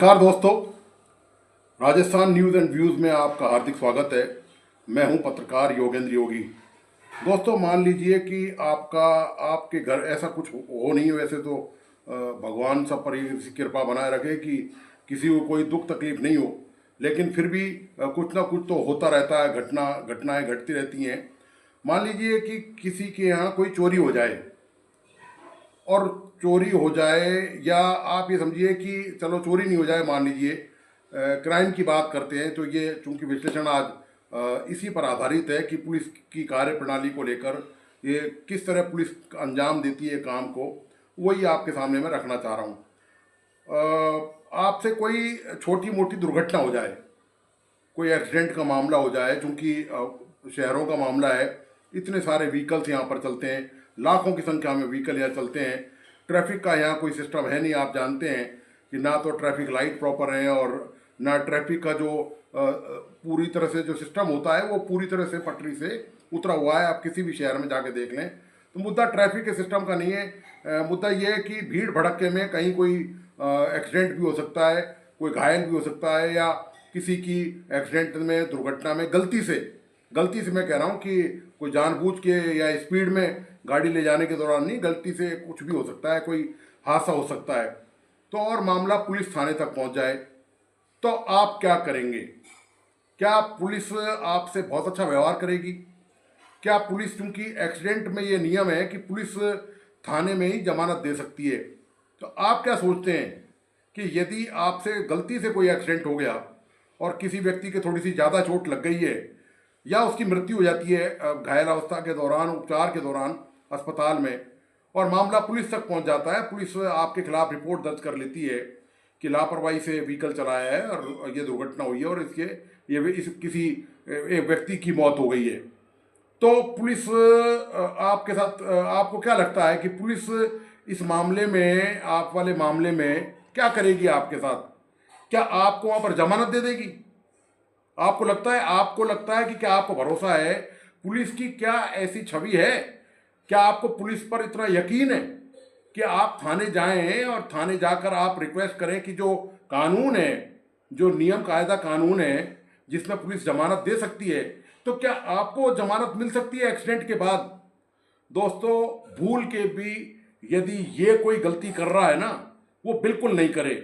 नमस्कार दोस्तों, Rajasthan news and views में आपका हार्दिक स्वागत है। मैं हूं पत्रकार योगेंद्र योगी। दोस्तों, मान लीजिए कि आपके घर ऐसा कुछ हो नहीं, वैसे तो भगवान सब पर ही कृपा बनाए रखे कि किसी को कोई दुख तकलीफ नहीं हो, लेकिन फिर भी कुछ ना कुछ तो होता रहता है। घटनाएं घटती रहती हैं। मान लीजिए कि किसी के यहाँ कोई चोरी हो जाए, और चोरी हो जाए, या आप ये समझिए कि चलो चोरी नहीं हो जाए, मान लीजिए क्राइम की बात करते हैं, तो ये चूंकि विश्लेषण आज इसी पर आधारित है कि पुलिस की कार्य प्रणाली को लेकर ये किस तरह पुलिस अंजाम देती है काम को, वही आपके सामने मैं रखना चाह रहा हूँ। आपसे कोई छोटी मोटी दुर्घटना हो जाए, कोई एक्सीडेंट का मामला हो जाए, चूँकि शहरों का मामला है, इतने सारे व्हीकल्स यहाँ पर चलते हैं, लाखों की संख्या में व्हीकल यहाँ चलते हैं। ट्रैफिक का यहाँ कोई सिस्टम है नहीं। आप जानते हैं कि ना तो ट्रैफिक लाइट प्रॉपर है, और ना ट्रैफिक का जो पूरी तरह से जो सिस्टम होता है वो पूरी तरह से पटरी से उतरा हुआ है। आप किसी भी शहर में जाके देख लें तो मुद्दा ट्रैफिक के सिस्टम का नहीं है। मुद्दा ये है कि भीड़ भड़क्के में कहीं कोई एक्सीडेंट भी हो सकता है, कोई घायल भी हो सकता है, या किसी की एक्सीडेंट में, दुर्घटना में गलती से मैं कह रहा हूँ कि कोई जानबूझ के या स्पीड में गाड़ी ले जाने के दौरान नहीं, गलती से कुछ भी हो सकता है, कोई हादसा हो सकता है। तो और मामला पुलिस थाने तक पहुंच जाए तो आप क्या करेंगे? क्या पुलिस आपसे बहुत अच्छा व्यवहार करेगी? क्या पुलिस, चूंकि एक्सीडेंट में ये नियम है कि पुलिस थाने में ही जमानत दे सकती है, तो आप क्या सोचते हैं कि यदि आपसे गलती से कोई एक्सीडेंट हो गया और किसी व्यक्ति के थोड़ी सी ज़्यादा चोट लग गई है, या उसकी मृत्यु हो जाती है घायल अवस्था के दौरान, उपचार के दौरान अस्पताल में, और मामला पुलिस तक पहुंच जाता है, पुलिस आपके खिलाफ रिपोर्ट दर्ज कर लेती है कि लापरवाही से व्हीकल चलाया है और ये दुर्घटना हुई है और किसी एक व्यक्ति की मौत हो गई है, तो पुलिस आपके साथ, आपको क्या लगता है कि पुलिस इस मामले में, आप वाले मामले में क्या करेगी आपके साथ? क्या आपको वहाँ पर जमानत दे देगी? आपको लगता है कि क्या आपको भरोसा है पुलिस की? क्या ऐसी छवि है? क्या आपको पुलिस पर इतना यकीन है कि आप थाने जाएं और थाने जाकर आप रिक्वेस्ट करें कि जो कानून है, जो नियम कायदा कानून है जिसमें पुलिस जमानत दे सकती है, तो क्या आपको जमानत मिल सकती है एक्सीडेंट के बाद? दोस्तों, भूल के भी यदि ये कोई गलती कर रहा है ना, वो बिल्कुल नहीं करे।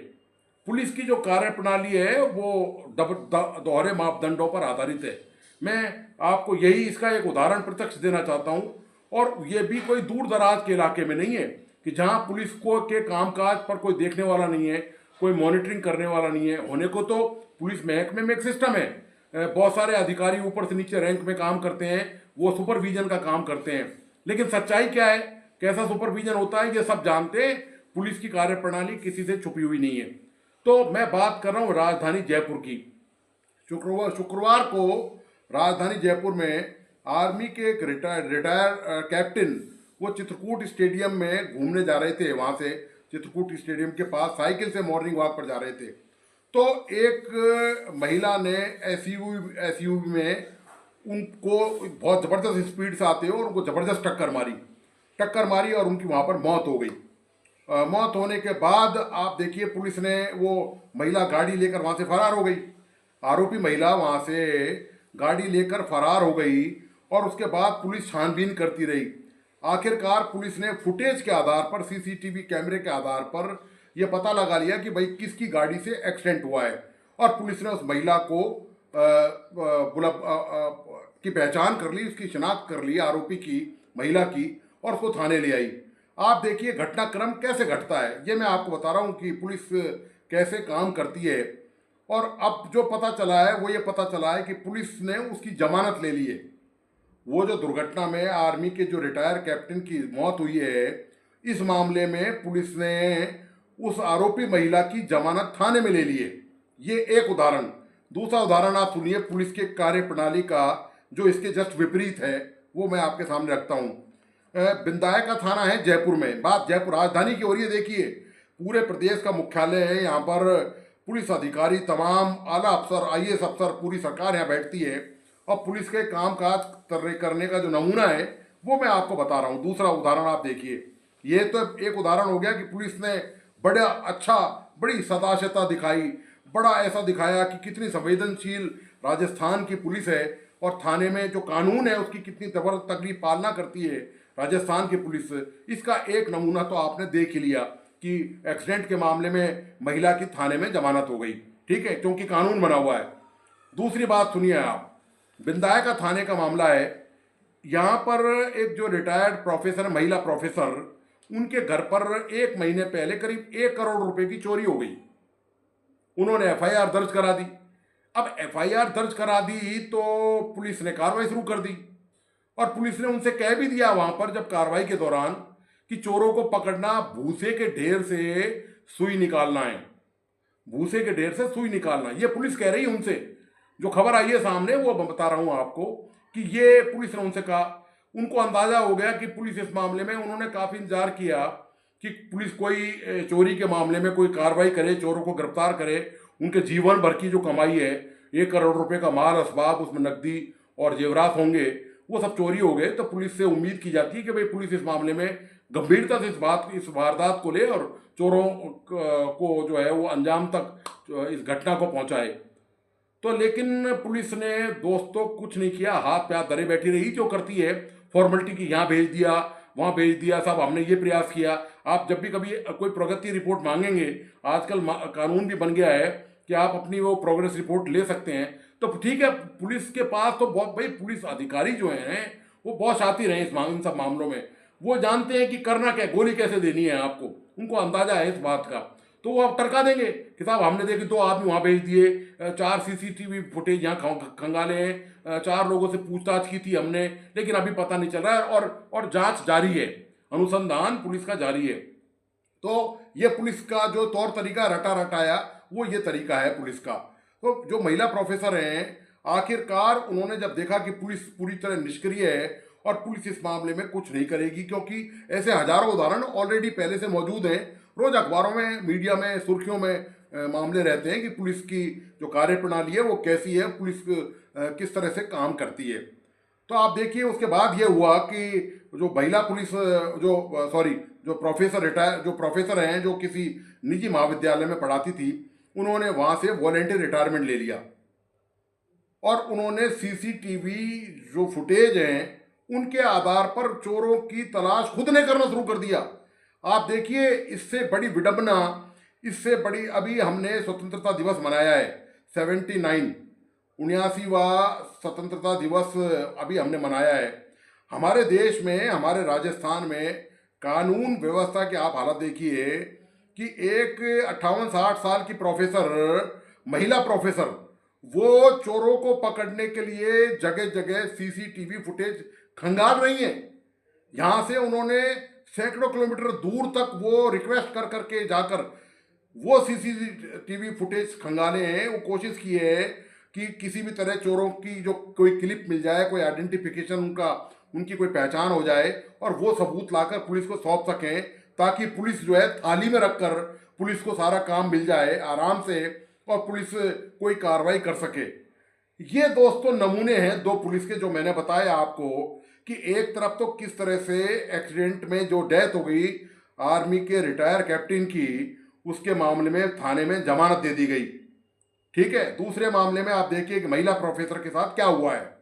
पुलिस की जो कार्यप्रणाली है वो दोहरे मापदंडों पर आधारित है। मैं आपको यही इसका एक उदाहरण प्रत्यक्ष देना चाहता हूँ, और ये भी कोई दूर दराज के इलाके में नहीं है कि जहाँ पुलिस को के कामकाज पर कोई देखने वाला नहीं है, कोई मॉनिटरिंग करने वाला नहीं है। होने को तो पुलिस महकमे में एक सिस्टम है, बहुत सारे अधिकारी ऊपर से नीचे रैंक में काम करते हैं, वो सुपरविजन का काम करते हैं, लेकिन सच्चाई क्या है, कैसा सुपरविजन होता है, ये सब जानते हैं। पुलिस की कार्यप्रणाली किसी से छुपी हुई नहीं है। तो मैं बात कर रहा हूँ राजधानी जयपुर की। शुक्रवार को राजधानी जयपुर में आर्मी के एक रिटायर कैप्टन, वो चित्रकूट स्टेडियम में घूमने जा रहे थे। वहाँ से चित्रकूट स्टेडियम के पास साइकिल से मॉर्निंग वॉक पर जा रहे थे, तो एक महिला ने एसयूवी में उनको बहुत ज़बरदस्त स्पीड से आते हो और उनको ज़बरदस्त टक्कर मारी और उनकी वहाँ पर मौत हो गई। मौत होने के बाद आप देखिए, पुलिस ने, वो महिला गाड़ी लेकर वहाँ से फरार हो गई। आरोपी महिला वहाँ से गाड़ी लेकर फरार हो गई, और उसके बाद पुलिस छानबीन करती रही। आखिरकार पुलिस ने फुटेज के आधार पर, सीसीटीवी कैमरे के आधार पर यह पता लगा लिया कि भाई किसकी गाड़ी से एक्सीडेंट हुआ है, और पुलिस ने उस महिला को की पहचान कर ली, उसकी शिनाख्त कर ली, आरोपी की, महिला की, और उसको थाने ले आई। आप देखिए घटनाक्रम कैसे घटता है, ये मैं आपको बता रहा हूँ कि पुलिस कैसे काम करती है। और अब जो पता चला है वो ये पता चला है कि पुलिस ने उसकी जमानत ले ली है। वो जो दुर्घटना में आर्मी के जो रिटायर कैप्टन की मौत हुई है, इस मामले में पुलिस ने उस आरोपी महिला की जमानत थाने में ले ली है। ये एक उदाहरण। दूसरा उदाहरण आप सुनिए पुलिस के कार्यप्रणाली का, जो इसके जस्ट विपरीत है, वो मैं आपके सामने रखता हूँ। बिंदाया का थाना है जयपुर में। बात जयपुर राजधानी की हो रही है। देखिए, पूरे प्रदेश का मुख्यालय है, यहाँ पर पुलिस अधिकारी, तमाम आला अफसर, आईएएस अफसर, पूरी सरकार यहाँ बैठती है, और पुलिस के कामकाज करने का जो नमूना है वो मैं आपको बता रहा हूँ। दूसरा उदाहरण आप देखिए, ये तो एक उदाहरण हो गया कि पुलिस ने बड़ा अच्छा बड़ी सदाशता दिखाई, बड़ा ऐसा दिखाया कि कितनी संवेदनशील राजस्थान की पुलिस है और थाने में जो कानून है उसकी कितनी तगड़ी पालना करती है राजस्थान की पुलिस। इसका एक नमूना तो आपने देख ही लिया कि एक्सीडेंट के मामले में महिला की थाने में जमानत हो गई, ठीक है, क्योंकि कानून बना हुआ है। दूसरी बात सुनिए आप, बिंदाया का थाने का मामला है। यहाँ पर एक जो रिटायर्ड प्रोफेसर, महिला प्रोफेसर, उनके घर पर 1 महीने पहले करीब 1 करोड़ रुपए की चोरी हो गई। उन्होंने एफआईआर दर्ज करा दी। अब एफआईआर दर्ज करा दी तो पुलिस ने कार्रवाई शुरू कर दी और पुलिस ने उनसे कह भी दिया वहां पर जब कार्रवाई के दौरान कि चोरों को पकड़ना भूसे के ढेर से सुई निकालना है, भूसे के ढेर से सुई निकालना। ये पुलिस कह रही है उनसे, जो खबर आई है सामने वो बता रहा हूं आपको कि ये पुलिस ने उनसे कहा। उनको अंदाजा हो गया कि पुलिस इस मामले में, उन्होंने काफी इंतजार किया कि पुलिस कोई चोरी के मामले में कोई कार्रवाई करे, चोरों को गिरफ्तार करे। उनके जीवन भर की जो कमाई है, 1 करोड़ रुपए का माल असबाब, उसमें नकदी और जेवरात होंगे, वो सब चोरी हो गए। तो पुलिस से उम्मीद की जाती है कि भाई पुलिस इस मामले में गंभीरता से इस वारदात को ले और चोरों को जो है वो अंजाम तक इस घटना को पहुंचाए। तो लेकिन पुलिस ने दोस्तों कुछ नहीं किया, हाथ पे हाथ धरे बैठी रही, जो करती है फॉर्मेलिटी की, यहाँ भेज दिया वहाँ भेज दिया, साहब हमने ये प्रयास किया। आप जब भी कभी कोई प्रगति रिपोर्ट मांगेंगे, आजकल कानून भी बन गया है कि आप अपनी वो प्रोग्रेस रिपोर्ट ले सकते हैं। तो ठीक है, पुलिस के पास तो बहुत, भाई पुलिस अधिकारी जो हैं वो बहुत शातिर हैं इन सब मामलों में। वो जानते हैं कि करना क्या, गोली कैसे देनी है आपको, उनको अंदाजा है इस बात का। तो वो आप टरका देंगे कि साहब हमने देखे 2 आदमी वहाँ भेज दिए, 4 सीसीटीवी फुटेज यहाँ खंगाले हैं, 4 लोगों से पूछताछ की थी हमने, लेकिन अभी पता नहीं चल रहा है और जांच जारी है, अनुसंधान पुलिस का जारी है। तो ये पुलिस का जो तौर तरीका रटा रटाया, वो ये तरीका है पुलिस का। तो जो महिला प्रोफेसर हैं, आखिरकार उन्होंने जब देखा कि पुलिस पूरी तरह निष्क्रिय है और पुलिस इस मामले में कुछ नहीं करेगी, क्योंकि ऐसे हजारों उदाहरण ऑलरेडी पहले से मौजूद हैं, रोज अखबारों में, मीडिया में, सुर्खियों में मामले रहते हैं कि पुलिस की जो कार्यप्रणाली है वो कैसी है, पुलिस किस तरह से काम करती है। तो आप देखिए उसके बाद ये हुआ कि जो महिला पुलिस जो प्रोफेसर हैं, जो किसी निजी महाविद्यालय में पढ़ाती थी, उन्होंने वहां से वॉलेंटियर रिटायरमेंट ले लिया और उन्होंने सीसीटीवी जो फुटेज हैं उनके आधार पर चोरों की तलाश खुद ने करना शुरू कर दिया। आप देखिए, इससे बड़ी विडंबना, इससे बड़ी, अभी हमने स्वतंत्रता दिवस मनाया है, 79वां स्वतंत्रता दिवस अभी हमने मनाया है। हमारे देश में, हमारे राजस्थान में कानून व्यवस्था के आप हालत देखिए कि एक 58-60 साल की प्रोफेसर, महिला प्रोफेसर, वो चोरों को पकड़ने के लिए जगह जगह सीसीटीवी फुटेज खंगाल रही हैं। यहाँ से उन्होंने सैकड़ों किलोमीटर दूर तक वो रिक्वेस्ट कर करके जाकर वो सीसीटीवी फुटेज खंगाले हैं। वो कोशिश की है कि किसी भी तरह चोरों की जो कोई क्लिप मिल जाए, कोई आइडेंटिफिकेशन उनकी कोई पहचान हो जाए और वो सबूत लाकर पुलिस को सौंप सकें, ताकि पुलिस जो है थाली में रखकर पुलिस को सारा काम मिल जाए आराम से और पुलिस कोई कार्रवाई कर सके। ये दोस्तों नमूने हैं 2 पुलिस के, जो मैंने बताया आपको कि एक तरफ तो किस तरह से एक्सीडेंट में जो डेथ हो गई आर्मी के रिटायर कैप्टन की, उसके मामले में थाने में जमानत दे दी गई, ठीक है। दूसरे मामले में आप देखिए कि महिला प्रोफेसर के साथ क्या हुआ है।